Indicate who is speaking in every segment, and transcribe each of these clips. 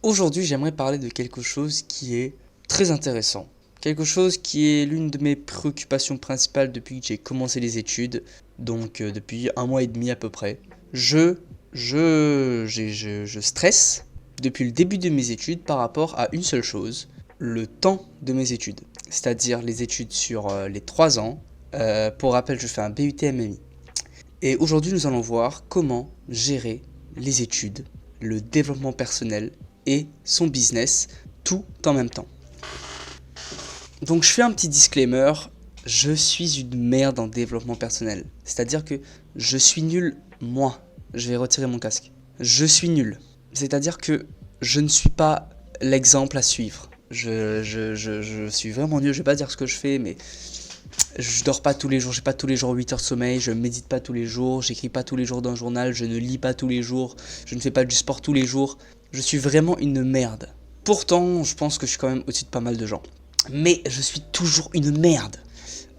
Speaker 1: Aujourd'hui, j'aimerais parler de quelque chose qui est très intéressant. Quelque chose qui est l'une de mes préoccupations principales depuis que j'ai commencé les études, donc depuis un mois et demi à peu près. Je stresse depuis le début de mes études par rapport à une seule chose, le temps de mes études. C'est-à-dire les études sur les 3 ans. Pour rappel, je fais un BUT MMI. Et aujourd'hui, nous allons voir comment gérer les études, le développement personnel et son business tout en même temps. Donc je fais un petit disclaimer, je suis une merde en développement personnel. C'est-à-dire que je suis nul, moi. Je vais retirer mon casque. Je suis nul. C'est-à-dire que je ne suis pas l'exemple à suivre. Je suis vraiment nul, je vais pas dire ce que je fais, mais je dors pas tous les jours, j'ai pas tous les jours 8 heures de sommeil, je médite pas tous les jours, j'écris pas tous les jours dans un journal, je ne lis pas tous les jours, je ne fais pas du sport tous les jours. Je suis vraiment une merde. Pourtant, je pense que je suis quand même au-dessus de pas mal de gens. Mais je suis toujours une merde.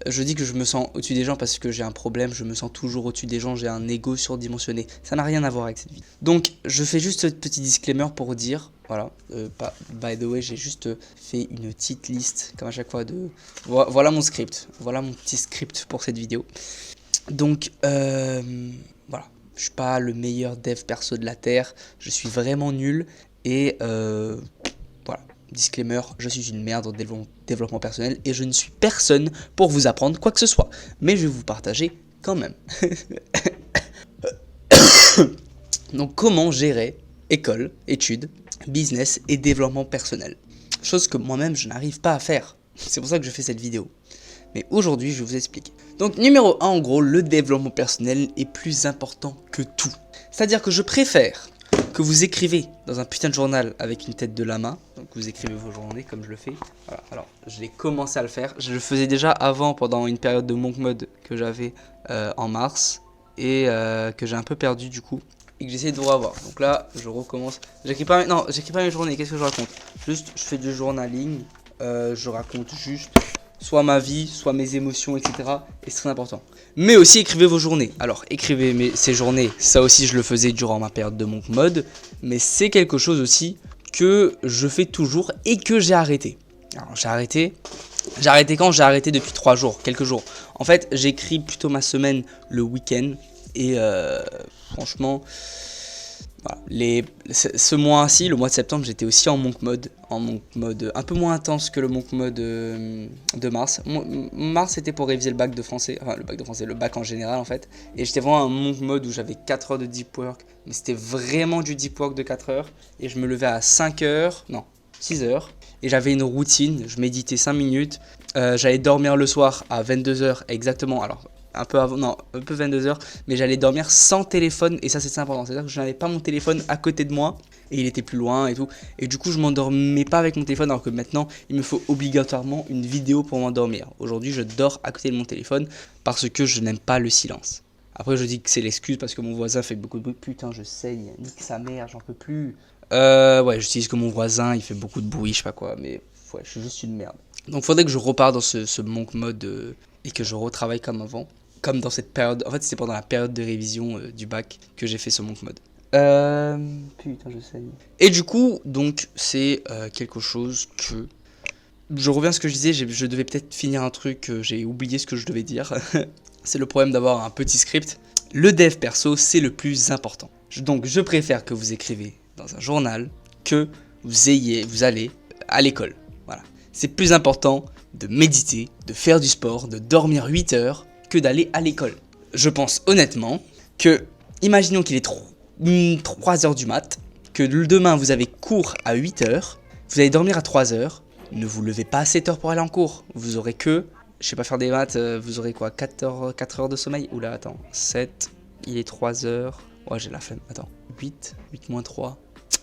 Speaker 1: Je dis que je me sens au-dessus des gens parce que j'ai un problème, je me sens toujours au-dessus des gens, j'ai un ego surdimensionné. Ça n'a rien à voir avec cette vie. Donc, je fais juste ce petit disclaimer pour dire, voilà, by the way, j'ai juste fait une petite liste, comme à chaque fois, de... Voilà mon script, voilà mon petit script pour cette vidéo. Donc, voilà, je suis pas le meilleur dev perso de la Terre, je suis vraiment nul, et voilà. Disclaimer, je suis une merde en développement personnel et je ne suis personne pour vous apprendre quoi que ce soit. Mais je vais vous partager quand même. Donc comment gérer école, études, business et développement personnel. Chose que moi-même je n'arrive pas à faire. C'est pour ça que je fais cette vidéo. Mais aujourd'hui je vais vous expliquer. Donc numéro 1 en gros, le développement personnel est plus important que tout. C'est-à-dire que je préfère que vous écrivez dans un putain de journal avec une tête de lama. Donc vous écrivez vos journées comme je le fais. Voilà. Alors je l'ai commencé à le faire. Je le faisais déjà avant pendant une période de monk mode que j'avais en mars. Et que j'ai un peu perdu du coup. Et que j'essaie de vous revoir. Donc là je recommence. J'écris pas mes journées. Qu'est-ce que je raconte? Juste je fais du journaling. Je raconte juste soit ma vie, soit mes émotions, etc. Et c'est très important. Mais aussi écrivez vos journées. Alors écrivez ces journées, ça aussi je le faisais durant ma période de monk mode. Mais c'est quelque chose aussi que je fais toujours et que j'ai arrêté. Alors j'ai arrêté quand? J'ai arrêté depuis 3 jours, quelques jours. En fait j'écris plutôt ma semaine le week-end. Et franchement... Voilà, ce mois-ci, le mois de septembre, j'étais aussi en monk mode un peu moins intense que le monk mode de mars. Mars c'était pour réviser le bac de français, enfin le bac en général en fait. Et j'étais vraiment en monk mode où j'avais 4 heures de deep work, mais c'était vraiment du deep work de 4 heures. Et je me levais à 5 heures, non, 6 heures. Et j'avais une routine, je méditais 5 minutes. J'allais dormir le soir à 22 heures exactement, alors... un peu avant, non, un peu 22 heures, mais j'allais dormir sans téléphone, et ça c'est important, c'est-à-dire que je n'avais pas mon téléphone à côté de moi, et il était plus loin et tout, et du coup je m'endormais pas avec mon téléphone, alors que maintenant il me faut obligatoirement une vidéo pour m'endormir. Aujourd'hui je dors à côté de mon téléphone, parce que je n'aime pas le silence. Après je dis que c'est l'excuse parce que mon voisin fait beaucoup de bruit, putain je saigne, nique sa mère, j'en peux plus. Ouais, j'utilise que mon voisin, il fait beaucoup de bruit, je sais pas quoi, mais ouais, je suis juste une merde. Donc faudrait que je reparte dans ce monk mode et que je retravaille comme avant. Comme dans cette période, en fait c'était pendant la période de révision du bac que j'ai fait ce monk mode. Putain je sais. Et du coup, donc c'est quelque chose que... Je reviens à ce que je disais, je devais peut-être finir un truc, j'ai oublié ce que je devais dire. C'est le problème d'avoir un petit script. Le dev perso, c'est le plus important. Donc je préfère que vous écrivez dans un journal que vous allez à l'école. Voilà. C'est plus important de méditer, de faire du sport, de dormir 8 heures que d'aller à l'école. Je pense honnêtement que, imaginons qu'il est 3 heures du mat, que demain vous avez cours à 8 heures, vous allez dormir à 3 heures, ne vous levez pas à 7 heures pour aller en cours. Vous aurez que, je sais pas faire des maths, vous aurez quoi, 4 heures de sommeil? Oula, attends, 7, il est 3 heures, ouais j'ai la flemme, attends, 8 moins 3,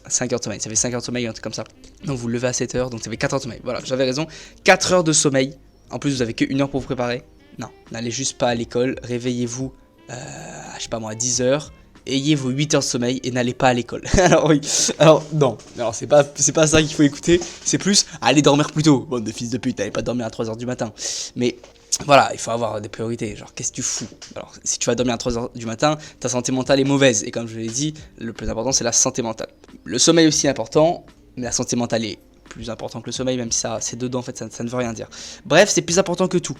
Speaker 1: 5 heures de sommeil, ça fait 5 heures de sommeil, un truc comme ça. Donc vous levez à 7 heures, donc ça fait 4 heures de sommeil, voilà, j'avais raison, 4 heures de sommeil, en plus vous avez que 1 heure pour vous préparer. Non, n'allez juste pas à l'école, réveillez-vous, je sais pas moi, à 10 heures, ayez vos 8 heures de sommeil et n'allez pas à l'école. Alors oui, alors non, alors c'est pas ça qu'il faut écouter, c'est plus allez dormir plus tôt. Bande de fils de pute, n'allez pas dormir à 3 heures du matin. Mais voilà, il faut avoir des priorités, genre qu'est-ce que tu fous? Alors si tu vas dormir à 3 heures du matin, ta santé mentale est mauvaise, et comme je l'ai dit, le plus important c'est la santé mentale. Le sommeil aussi est important, Mais la santé mentale est plus importante que le sommeil, même si ça c'est dedans en fait, ça ne veut rien dire. Bref, c'est plus important que tout.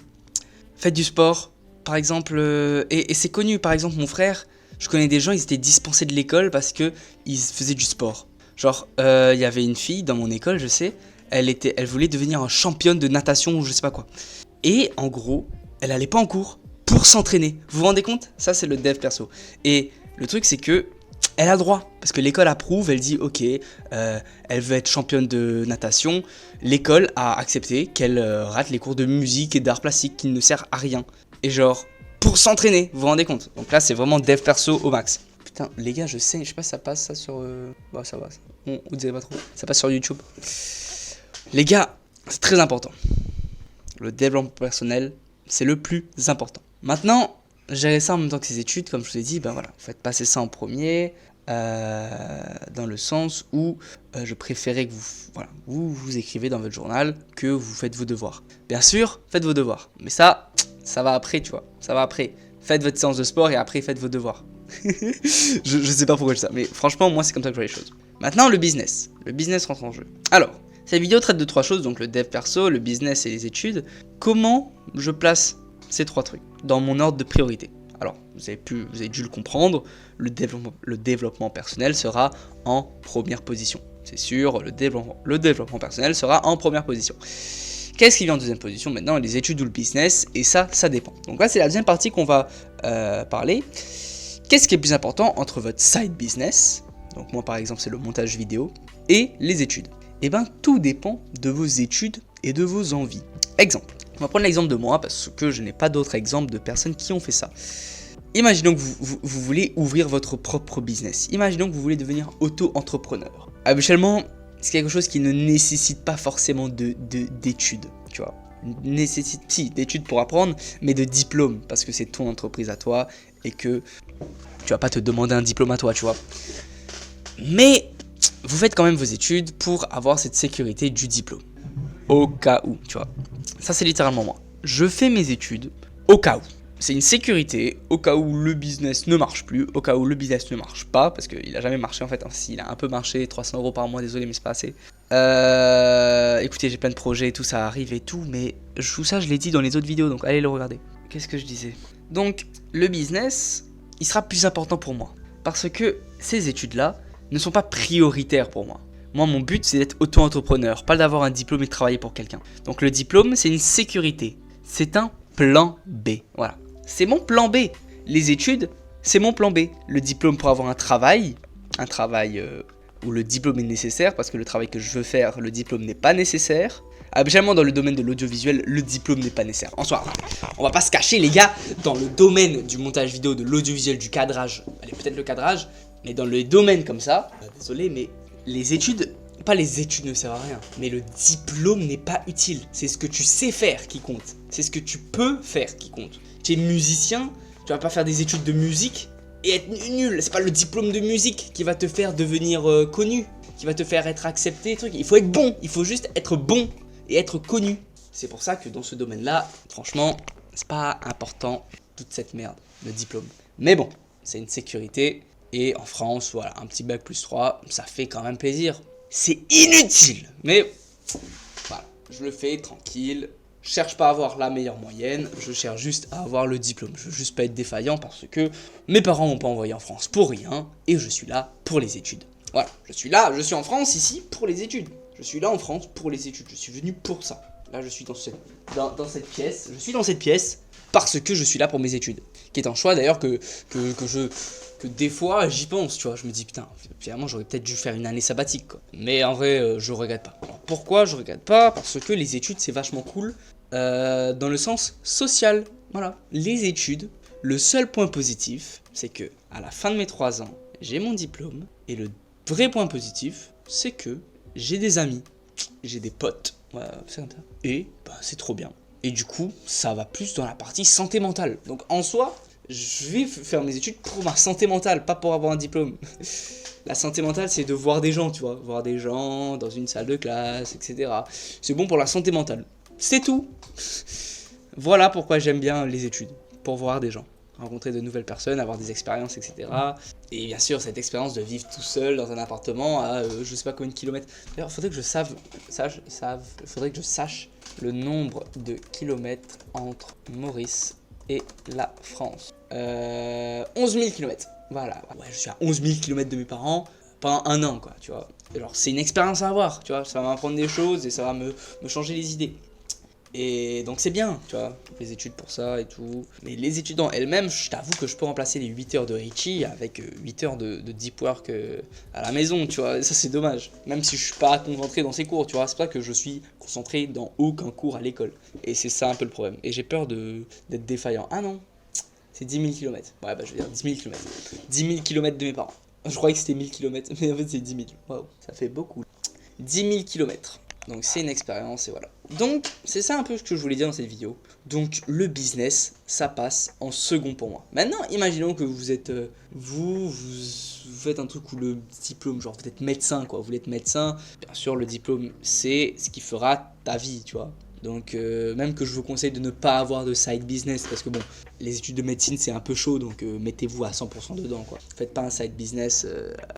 Speaker 1: Faites du sport, par exemple, et c'est connu, par exemple mon frère, je connais des gens, ils étaient dispensés de l'école parce que ils faisaient du sport. Genre, il y avait une fille dans mon école, je sais, elle voulait devenir championne de natation ou je sais pas quoi. Et en gros, elle allait pas en cours pour s'entraîner. Vous vous rendez compte? Ça c'est le dev perso. Et le truc c'est que elle a le droit, parce que l'école approuve, elle dit ok, elle veut être championne de natation, l'école a accepté qu'elle rate les cours de musique et d'art plastique qui ne sert à rien. Et genre, pour s'entraîner, vous vous rendez compte? Donc là c'est vraiment dev perso au max. Putain les gars, je sais pas si ça passe ça sur... Bah ça va, on disait pas trop, ça passe sur YouTube. Les gars, c'est très important. Le développement personnel, c'est le plus important. Maintenant, gérer ça en même temps que ses études, comme je vous ai dit, ben voilà, vous faites passer ça en premier, dans le sens où je préférais que vous écrivez dans votre journal que vous faites vos devoirs. Bien sûr, faites vos devoirs, mais ça va après, tu vois, ça va après. Faites votre séance de sport et après faites vos devoirs. je sais pas pourquoi je dis ça, mais franchement, moi c'est comme ça que je vois les choses. Maintenant, le business rentre en jeu. Alors, cette vidéo traite de 3 choses, donc le dev perso, le business et les études. Comment je place ces 3 trucs dans mon ordre de priorité? Alors, vous avez dû le comprendre, le développement personnel sera en première position. C'est sûr, le développement personnel sera en première position. Qu'est-ce qui vient en deuxième position maintenant? Les études ou le business, et ça dépend. Donc là, c'est la deuxième partie qu'on va parler. Qu'est-ce qui est plus important entre votre side business, donc moi par exemple c'est le montage vidéo, et les études? Eh bien, tout dépend de vos études et de vos envies. Exemple, on va prendre l'exemple de moi parce que je n'ai pas d'autres exemples de personnes qui ont fait ça. Imaginons que vous voulez ouvrir votre propre business. Imaginons que vous voulez devenir auto-entrepreneur. Habituellement, c'est quelque chose qui ne nécessite pas forcément d'études, tu vois. Nécessite, si, d'études pour apprendre, mais de diplôme, parce que c'est ton entreprise à toi et que tu vas pas te demander un diplôme à toi, tu vois. Mais vous faites quand même vos études pour avoir cette sécurité du diplôme. Au cas où, tu vois. Ça, c'est littéralement moi. Je fais mes études au cas où. C'est une sécurité au cas où le business ne marche plus, au cas où le business ne marche pas, parce qu'il a jamais marché en fait. Enfin, s'il a un peu marché, 300 € par mois, désolé, mais c'est pas assez. Écoutez, j'ai plein de projets et tout, ça arrive et tout, mais tout ça, je l'ai dit dans les autres vidéos, donc allez le regarder. Qu'est-ce que je disais? Donc, le business, il sera plus important pour moi, parce que ces études-là ne sont pas prioritaires pour moi. Moi, mon but, c'est d'être auto-entrepreneur, pas d'avoir un diplôme et de travailler pour quelqu'un. Donc, le diplôme, c'est une sécurité. C'est un plan B. Voilà. C'est mon plan B. Les études, c'est mon plan B. Le diplôme pour avoir un travail où le diplôme est nécessaire, parce que le travail que je veux faire, le diplôme n'est pas nécessaire. Habituellement, dans le domaine de l'audiovisuel, le diplôme n'est pas nécessaire. En soi, on va pas se cacher, les gars, dans le domaine du montage vidéo, de l'audiovisuel, du cadrage, allez, peut-être le cadrage, mais dans le domaine comme ça, désolé, mais les études, pas les études ne servent à rien, mais le diplôme n'est pas utile. C'est ce que tu sais faire qui compte. C'est ce que tu peux faire qui compte. Tu es musicien, tu vas pas faire des études de musique et être nul. C'est pas le diplôme de musique qui va te faire devenir connu, qui va te faire être accepté, truc. Il faut être bon, il faut juste être bon et être connu. C'est pour ça que dans ce domaine-là, franchement, c'est pas important toute cette merde, le diplôme. Mais bon, c'est une sécurité. Et en France, voilà, un petit bac plus 3, ça fait quand même plaisir. C'est inutile, mais voilà, je le fais tranquille. Je cherche pas à avoir la meilleure moyenne, je cherche juste à avoir le diplôme. Je veux juste pas être défaillant parce que mes parents m'ont pas envoyé en France pour rien et je suis là pour les études. Voilà, je suis en France ici pour les études. Je suis là en France pour les études, je suis venu pour ça. Là, je suis dans cette pièce, parce que je suis là pour mes études. Qui est un choix d'ailleurs que des fois j'y pense, tu vois, je me dis putain, finalement j'aurais peut-être dû faire une année sabbatique quoi. Mais en vrai, je regrette pas. Alors, pourquoi je regrette pas? Parce que les études c'est vachement cool dans le sens social. Voilà, les études, le seul point positif, c'est que à la fin de mes 3 ans, j'ai mon diplôme et le vrai point positif, c'est que j'ai des amis, j'ai des potes, c'est comme ça. Et bah, c'est trop bien. Et du coup, ça va plus dans la partie santé mentale. Donc en soi, je vais faire mes études pour ma santé mentale, pas pour avoir un diplôme. La santé mentale, c'est de voir des gens, tu vois. Voir des gens dans une salle de classe, etc. C'est bon pour la santé mentale. C'est tout. Voilà pourquoi j'aime bien les études. Pour voir des gens. rencontrer de nouvelles personnes, avoir des expériences, etc. Et bien sûr, cette expérience de vivre tout seul dans un appartement à je sais pas combien de kilomètres. D'ailleurs, il faudrait que je sache le nombre de kilomètres entre Maurice et la France. 11 000 kilomètres. Voilà, ouais, je suis à 11 000 kilomètres de mes parents pendant un an, quoi, tu vois. Alors, c'est une expérience à avoir, tu vois, ça va m'apprendre des choses et ça va me changer les idées. Et donc c'est bien, tu vois, les études pour ça et tout. Mais les études en elles-mêmes, je t'avoue que je peux remplacer les 8 heures de Richie avec 8 heures de deep work à la maison, tu vois. Et ça c'est dommage. Même si je suis pas concentré dans ces cours, tu vois. C'est pas que je suis concentré dans aucun cours à l'école. Et c'est ça un peu le problème. Et j'ai peur d'être défaillant. Ah non, c'est 10 000 km. Ouais, bah je vais dire 10 000 km. 10 000 km de mes parents. Je croyais que c'était 1000 km, mais en fait c'est 10 000. Waouh, ça fait beaucoup. 10 000 km. Donc c'est une expérience et voilà. Donc c'est ça un peu ce que je voulais dire dans cette vidéo. Donc le business, ça passe en second pour moi. Maintenant, imaginons que vous êtes, vous faites un truc où le diplôme, genre vous êtes médecin quoi, vous voulez être médecin. Bien sûr le diplôme c'est ce qui fera ta vie, tu vois. Donc même que je vous conseille de ne pas avoir de side business parce que bon, les études de médecine c'est un peu chaud donc mettez-vous à 100% dedans quoi. Faites pas un side business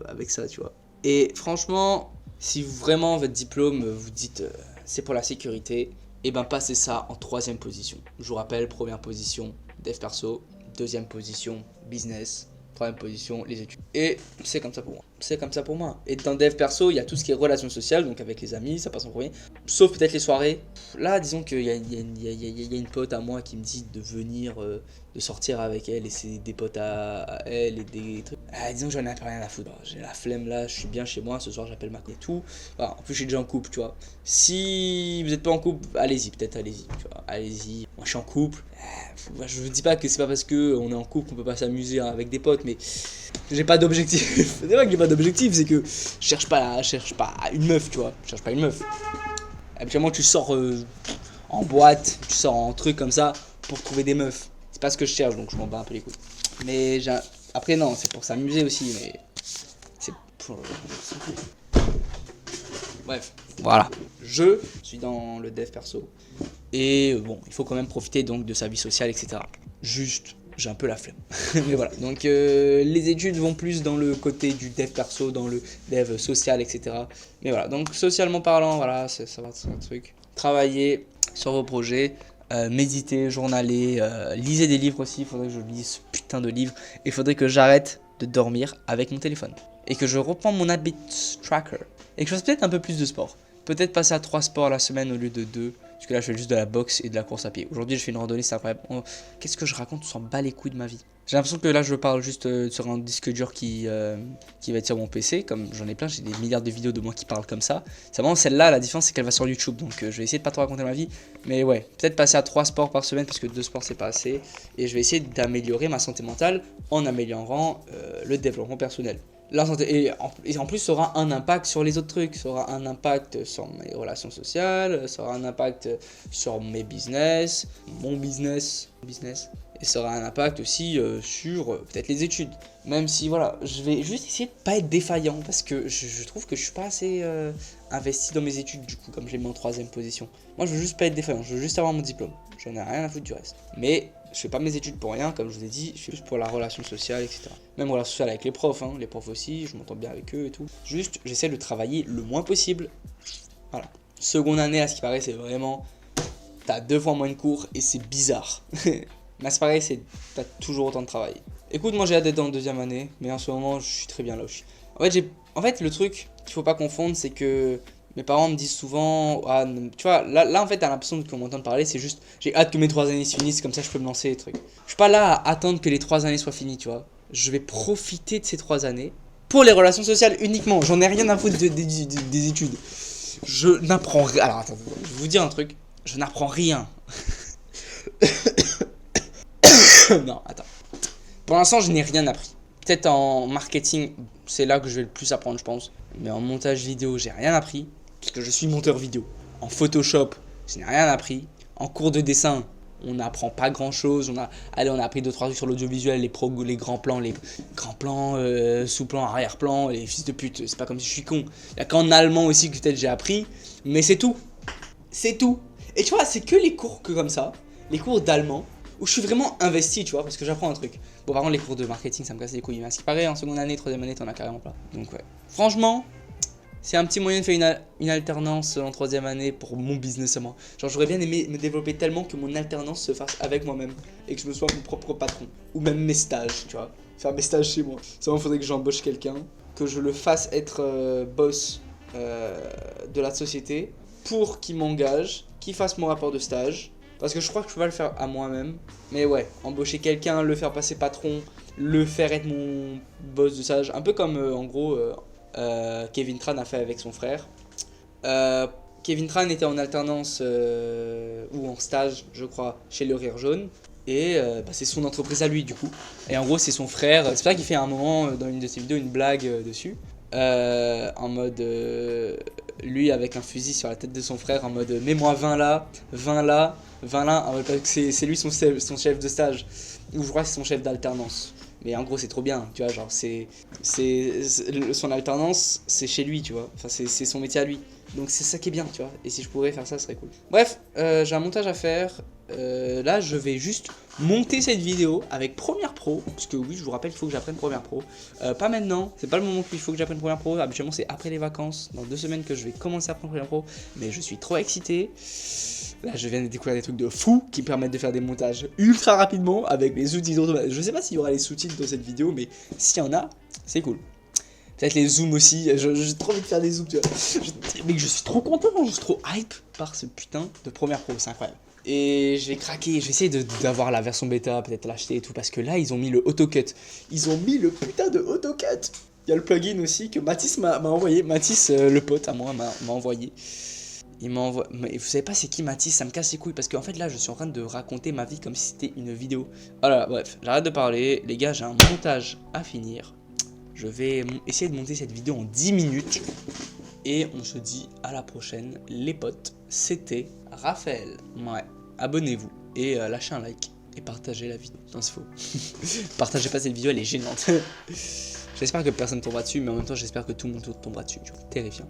Speaker 1: avec ça, tu vois. Et franchement, si vraiment votre diplôme vous dites c'est pour la sécurité, et ben passez ça en troisième position. Je vous rappelle, première position, dev perso, deuxième position, business, troisième position, les études. Et c'est comme ça pour moi. C'est comme ça pour moi. Et dans dev perso, il y a tout ce qui est relations sociales, donc avec les amis, ça passe en premier. Sauf peut-être les soirées. Là, disons qu'il y a une pote à moi qui me dit de venir, de sortir avec elle, et c'est des potes à elle et des trucs. Ah, disons que j'en ai un peu rien à foutre. J'ai la flemme là, je suis bien chez moi, ce soir j'appelle ma copine et tout. Voilà, en plus je suis déjà en couple, tu vois. Si vous n'êtes pas en couple, allez-y, peut-être allez-y, tu vois. Allez-y, moi je suis en couple. Je vous dis pas que c'est pas parce qu'on est en couple qu'on peut pas s'amuser avec des potes, mais j'ai pas d'objectif. C'est vrai que j'ai pas d'objectif, c'est que je cherche pas une meuf, tu vois. Je cherche pas une meuf. Habituellement tu sors en boîte, tu sors en truc comme ça pour trouver des meufs. C'est pas ce que je cherche, donc je m'en bats un peu les couilles. Mais après non, c'est pour s'amuser aussi, mais c'est pour... Bref, voilà. Je suis dans le dev perso. Et bon, il faut quand même profiter donc de sa vie sociale, etc. Juste, j'ai un peu la flemme. Mais voilà, donc les études vont plus dans le côté du dev perso, dans le dev social, etc. Mais voilà, donc socialement parlant, voilà, ça va être un truc. Travaillez sur vos projets, méditez, journalez, lisez des livres aussi. Il faudrait que je lise ce putain de livres. Et il faudrait que j'arrête de dormir avec mon téléphone. Et que je reprends mon habit tracker. Et que je fasse peut-être un peu plus de sport. Peut-être passer à 3 sports la semaine au lieu de 2. Parce que là je fais juste de la boxe et de la course à pied. Aujourd'hui je fais une randonnée, c'est incroyable. Qu'est-ce que je raconte? On s'en bat les couilles de ma vie. J'ai l'impression que là je parle juste sur un disque dur qui va être sur mon PC. Comme j'en ai plein, j'ai des milliards de vidéos de moi qui parlent comme ça. C'est vraiment celle-là, la différence c'est qu'elle va sur YouTube. Donc je vais essayer de pas trop raconter ma vie. Mais ouais, peut-être passer à 3 sports par semaine parce que 2 sports c'est pas assez. Et je vais essayer d'améliorer ma santé mentale en améliorant le développement personnel. La santé, et en plus ça aura un impact sur les autres trucs, ça aura un impact sur mes relations sociales, ça aura un impact sur mes business, mon business, et ça aura un impact aussi sur peut-être les études. Même si voilà, je vais juste essayer de pas être défaillant parce que je trouve que je suis pas assez investi dans mes études du coup, comme j'ai mis en troisième position. Moi je veux juste pas être défaillant, je veux juste avoir mon diplôme, j'en ai rien à foutre du reste. Mais je fais pas mes études pour rien, comme je vous ai dit, je fais juste pour la relation sociale, etc. Même relation sociale avec les profs, hein, les profs aussi, je m'entends bien avec eux et tout. Juste, j'essaie de travailler le moins possible. Voilà. Seconde année, à ce qui paraît, c'est vraiment... T'as 2 fois moins de cours et c'est bizarre. Mais à ce qui paraît, t'as toujours autant de travail. Écoute, moi j'ai hâte d'être dans la deuxième année, mais en ce moment, je suis très bien là où je suis. En fait, le truc qu'il faut pas confondre, c'est que... Mes parents me disent souvent, ah, tu vois, là en fait, t'as l'impression qu'on m'entend parler, c'est juste, j'ai hâte que mes 3 années se finissent, comme ça je peux me lancer les trucs. Je suis pas là à attendre que les 3 années soient finies, tu vois. Je vais profiter de ces 3 années pour les relations sociales uniquement. J'en ai rien à foutre des études. Je n'apprends rien. Alors attends, je vais vous dire un truc, je n'apprends rien. Non, attends. Pour l'instant, je n'ai rien appris. Peut-être en marketing, c'est là que je vais le plus apprendre, je pense. Mais en montage vidéo, j'ai rien appris. Parce que je suis monteur vidéo. En Photoshop, je n'ai rien appris. En cours de dessin, on n'apprend pas grand chose. On a appris 2-3 trucs sur l'audiovisuel, les grands plans, sous-plans, arrière-plans, les fils de pute. C'est pas comme si je suis con. Il y a qu'en allemand aussi que peut-être j'ai appris. Mais c'est tout. C'est tout. Et tu vois, c'est que les cours que comme ça, les cours d'allemand, où je suis vraiment investi, tu vois, parce que j'apprends un truc. Bon, par contre, les cours de marketing, ça me casse les couilles. Mais à ce qui paraît, en seconde année, troisième année, t'en as carrément pas. Donc, ouais. Franchement, c'est un petit moyen de faire une alternance en troisième année pour mon business à moi. Genre, j'aurais bien aimé me développer tellement que mon alternance se fasse avec moi-même et que je me sois mon propre patron. Ou même mes stages, tu vois. Faire mes stages chez moi. Ça, il faudrait que j'embauche quelqu'un, que je le fasse être boss de la société pour qu'il m'engage, qu'il fasse mon rapport de stage. Parce que je crois que je peux pas le faire à moi-même. Mais ouais, embaucher quelqu'un, le faire passer patron, le faire être mon boss de stage. Un peu comme en gros Kevin Tran a fait avec son frère. Kevin Tran était en alternance ou en stage, je crois, chez Le Rire Jaune. Et c'est son entreprise à lui du coup. Et en gros c'est son frère. C'est pour ça qu'il fait à un moment dans une de ses vidéos une blague dessus. En mode lui avec un fusil sur la tête de son frère en mode mets-moi 20 là, 20 là, 20 là. C'est lui son chef de stage. Ou je crois que c'est son chef d'alternance. Mais en gros c'est trop bien, tu vois, genre son alternance c'est chez lui, tu vois. Enfin c'est son métier à lui. Donc c'est ça qui est bien, tu vois. Et si je pourrais faire ça, ce serait cool. Bref, j'ai un montage à faire. Là, je vais juste monter cette vidéo avec Premiere Pro. Parce que oui, je vous rappelle qu'il faut que j'apprenne Premiere Pro. Pas maintenant, c'est pas le moment qu'il faut que j'apprenne Premiere Pro. Habituellement, c'est après les vacances, dans 2 semaines que je vais commencer à apprendre Premiere Pro. Mais je suis trop excité. Là, je viens de découvrir des trucs de fou qui permettent de faire des montages ultra rapidement avec les sous-titres automatiques. Je sais pas s'il y aura les sous-titres dans cette vidéo, mais s'il y en a, c'est cool. Peut-être les zooms aussi, j'ai trop envie de faire des zooms, tu vois. Mec, je suis trop content, je suis trop hype par ce putain de Premiere Pro, c'est incroyable. Et je vais craquer, je vais essayer d'avoir la version bêta, peut-être l'acheter et tout, parce que là, ils ont mis le AutoCut. Ils ont mis le putain de AutoCut. Il y a le plugin aussi que Mathis m'a envoyé. Mathis, le pote à moi, m'a envoyé. Il m'a envoyé. Mais vous savez pas c'est qui Mathis, ça me casse les couilles, parce qu'en fait là, je suis en train de raconter ma vie comme si c'était une vidéo. Voilà, bref, j'arrête de parler. Les gars, j'ai un montage à finir. Je vais essayer de monter cette vidéo en 10 minutes. Et on se dit à la prochaine, les potes. C'était Raphaël. Ouais, abonnez-vous et lâchez un like. Et partagez la vidéo. Non, c'est faux. Partagez pas cette vidéo, elle est gênante. J'espère que personne tombera dessus, mais en même temps, j'espère que tout le monde tombera dessus. Terrifiant.